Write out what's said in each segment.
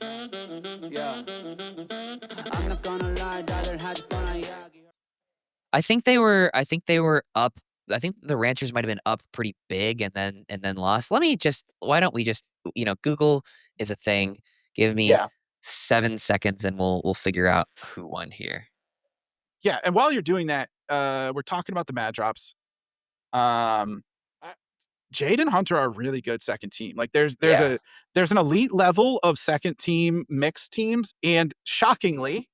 Yeah. I'm not gonna lie, rather had fun, I think they were up. I think the Ranchers might have been up pretty big and then lost. Why don't we just, Google is a thing. Give me Yeah. 7 seconds and we'll figure out who won here. Yeah, and while you're doing that, we're talking about the Mad Drops. Um, I Jade and Hunter are a really good second team. Like Yeah. there's an elite level of second team mixed teams, and shockingly,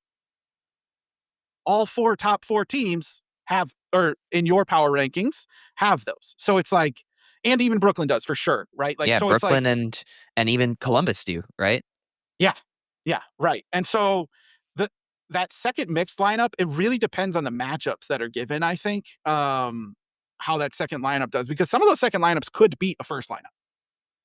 all top four teams have, or in your power rankings, have those. So it's like, and even Brooklyn does for sure, right? Like, Yeah, so it's like, Brooklyn and even Columbus do, right? yeah, yeah, right. And so the that second mixed lineup, it really depends on the matchups that are given, I think, how that second lineup does, because some of those second lineups could beat a first lineup.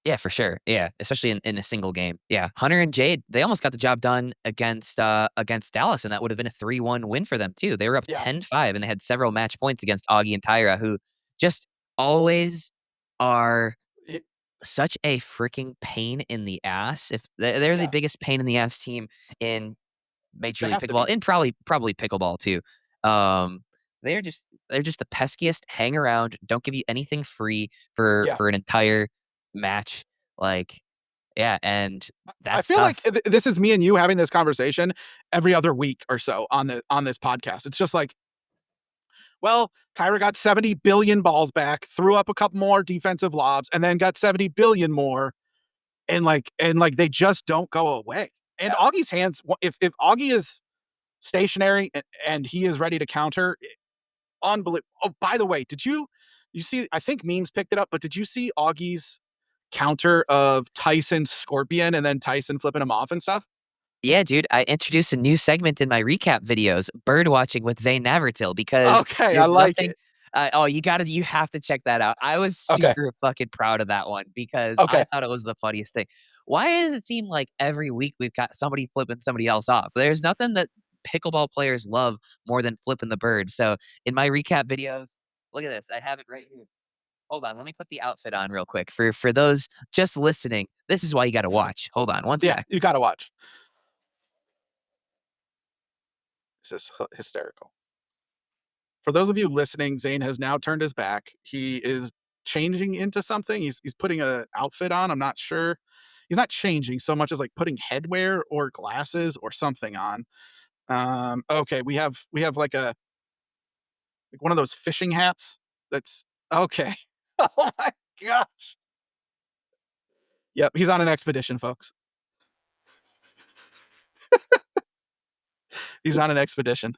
Yeah, for sure. Yeah, especially in a single game. Yeah, Hunter and Jade, they almost got the job done against Dallas, and that would have been a 3-1 win for them too. They were up Yeah. 10-5, and they had several match points against Augie and Tyra, who just always are It, such a freaking pain in the ass. If they're the yeah, biggest pain in the ass team in Major they League have to Pickleball, be. and probably pickleball too. Um, they're just the peskiest. Hang around, don't give you anything free Yeah. for an entire match. Like, yeah, and I that's feel like tough. this is me and you having this conversation every other week or so on this podcast. It's just like, well, Tyra got 70 billion balls back, threw up a couple more defensive lobs, and then got 70 billion more, and they just don't go away. And Yeah. Augie's hands, if Augie is stationary and he is ready to counter, unbelievable. Oh, by the way, did you see? I think memes picked it up, but did you see Augie's counter of Tyson Scorpion and then Tyson flipping him off and stuff? Yeah, dude, I introduced a new segment in my recap videos, bird watching with Zane Navratil, because Okay, I there's like nothing. it. You have to check that out. I was Okay, super fucking proud of that one because I okay. thought it was the funniest thing. Why does it seem like every week we've got somebody flipping somebody else off? There's nothing that pickleball players love more than flipping the bird. So in my recap videos, look at this. I have it right here. Hold on, let me put the outfit on real quick. For those just listening, this is why you got to watch. Hold on, one Yeah, sec. you gotta watch. This is hysterical. For those of you listening, Zane has now turned his back. He is changing into something. He's putting a outfit on. I'm not sure. He's not changing so much as like putting headwear or glasses or something on. Okay, we have like one of those fishing hats. That's okay. Oh my gosh. Yep, he's on an expedition, folks. He's on an expedition.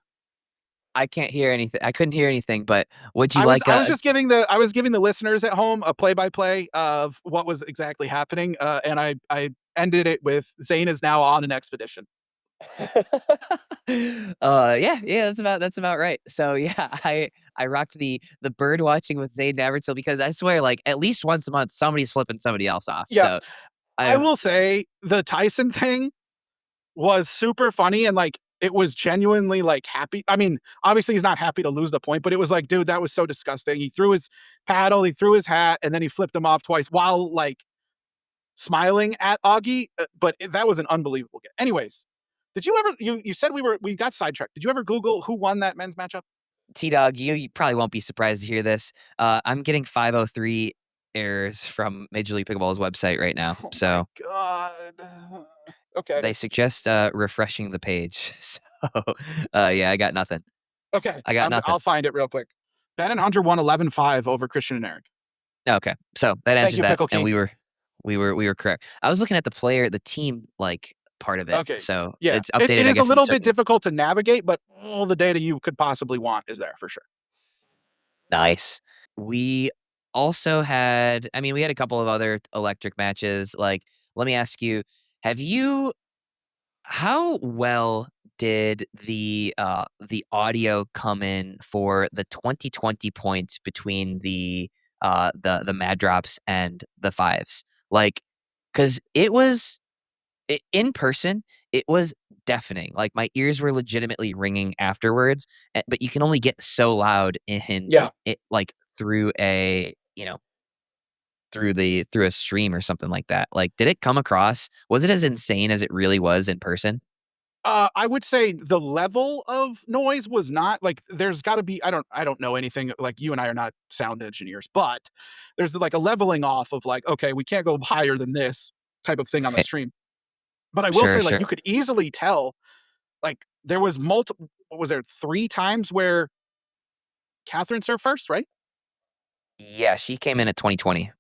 I can't hear anything. I couldn't hear anything, but would you I was like I was just giving the listeners at home a play-by-play of what was exactly happening, and I ended it with Zane is now on an expedition. yeah, that's about right. So yeah, I rocked the bird watching with Zane Navertil because I swear, like, at least once a month somebody's flipping somebody else off. Yep. So I I will say the Tyson thing was super funny, and like it was genuinely like happy. I mean, obviously he's not happy to lose the point, but it was like, dude, that was so disgusting. He threw his paddle, he threw his hat, and then he flipped him off twice while like smiling at Augie. But that was an unbelievable game. Anyways, did you ever? You said we got sidetracked. Did you ever Google who won that men's matchup? T Dog, you probably won't be surprised to hear this. I'm getting 503 errors from Major League Pickleball's website right now. Oh my So god. Okay. they suggest refreshing the page. So yeah, I got nothing. Okay. I got nothing. I'll find it real quick. Ben and Hunter won 11-5 over Christian and Eric. Okay, so that Thank answers you, that, Pickle and King. we were correct. I was looking at the team, like, part of it, Okay. so Yeah. it's It updated, I is a guess, in little bit certain. difficult to navigate, but all the data you could possibly want is there for sure. Nice. We also had, I mean, we had a couple of other electric matches. Like, let me ask you, have you how well did the audio come in for the 2020 points between the Mad Drops and the Fives? Like, because it was in person, it was deafening. Like, my ears were legitimately ringing afterwards, but you can only get so loud in Yeah. it, like, through a, through a stream or something like that. Like, did it come across? Was it as insane as it really was in person? I would say the level of noise was not like there's got to be I don't know anything like you and I are not sound engineers, but there's like a leveling off of like okay, we can't go higher than this type of thing on the Right. stream. But I will Sure, say like sure. you could easily tell like there was multiple what was there 3 times where Catherine served first, right? Yeah, she came in at 2020.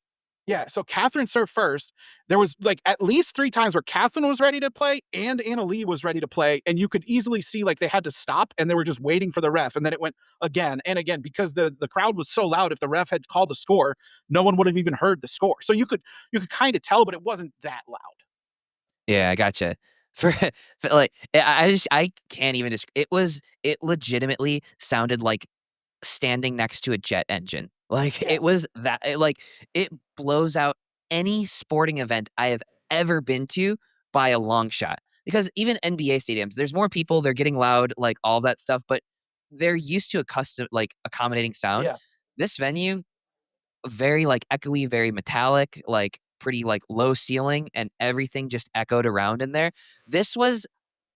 Yeah, so Catherine served first. There was, like, at least 3 times where Catherine was ready to play and Anna Lee was ready to play, and you could easily see, like, they had to stop, and they were just waiting for the ref, and then it went again and again because the crowd was so loud, if the ref had called the score, no one would have even heard the score. So you could kinda tell, but it wasn't that loud. Yeah, I gotcha. For like, I can't even it legitimately sounded like standing next to a jet engine. Like, Yeah, it was that it blows out any sporting event I have ever been to by a long shot. Because even NBA stadiums, there's more people, they're getting loud, like, all that stuff, but they're used to accommodating sound. yeah, This venue, very, like, echoey, very metallic, like, pretty, like, low ceiling, and everything just echoed around in there. This was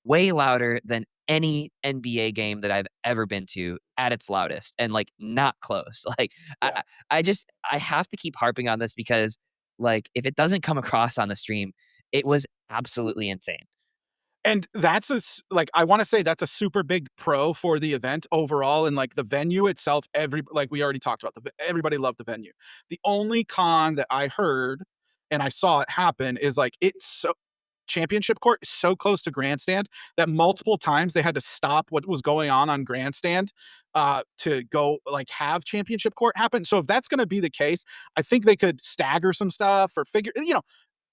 way louder than any NBA game that I've ever been to at its loudest and, like, not close. Like, I yeah. I I just I have to keep harping on this because, like, if it doesn't come across on the stream, it was absolutely insane. And that's like, I wanna say that's a super big pro for the event overall and, like, the venue itself, like we already talked about, everybody loved the venue. The only con that I heard, and I saw it happen, is, like, it's so championship court is so close to grandstand that multiple times they had to stop what was going on grandstand, to go, like, have championship court happen. So if that's gonna be the case, I think they could stagger some stuff or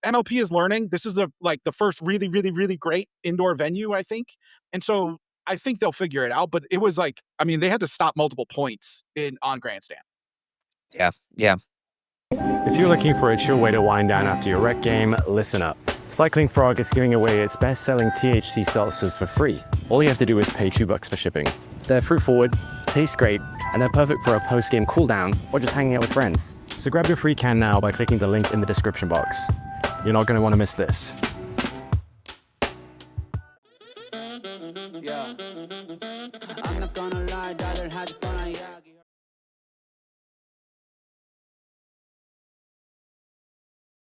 MLP is learning. This is like the first really, really, really great indoor venue, I think. And so I think they'll figure it out. But it was like, I mean, they had to stop multiple points in on grandstand. Yeah, yeah. If you're looking for a chill way to wind down after your rec game, listen up. Cycling Frog is giving away its best-selling THC seltzers for free. All you have to do is pay $2 for shipping. They're fruit forward, taste great, and they're perfect for a post-game cool down or just hanging out with friends. So grab your free can now by clicking the link in the description box. You're not going to want to miss this. Yeah. I'm not gonna lie, rather had fun, yeah.